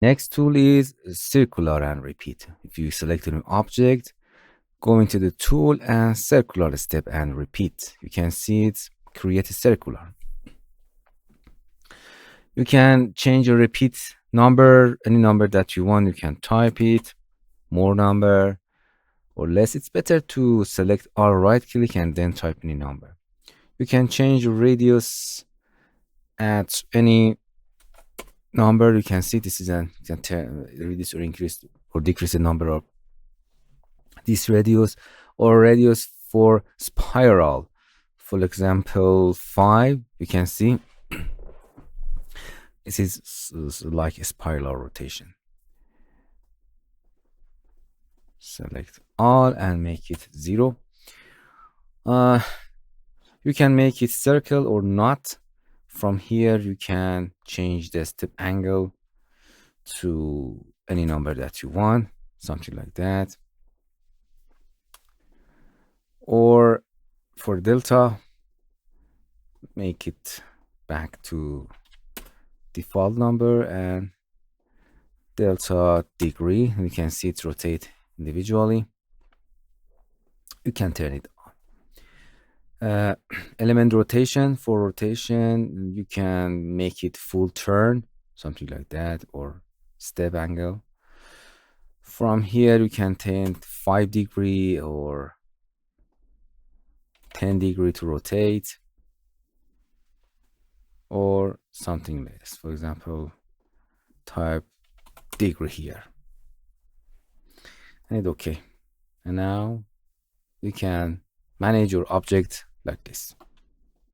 Next tool is circular and repeat. If you select a new object, go into the tool and circular step and repeat. You can see it create a circular. You can change your repeat number, any number that you want. You can type it, more number or less. It's better to select or right click and then type any number. You can change your radius at any number. You can see this is you can reduce or increase or decrease the number of this radius, or radius for spiral. For example, 5, you can see this is like a spiral rotation. Select all and make it 0. You can make it circle or not. From here you can change the step angle to any number that you want, something like that. Or for delta, make it back to default number, and delta degree, you can see it rotate individually. You can turn it on. Element rotation, for rotation you can make it full turn, something like that, or step angle. From here you can turn 5 degree or 10 degree to rotate, or something less. For example, type degree here and hit OK. And now you can manage your object like this.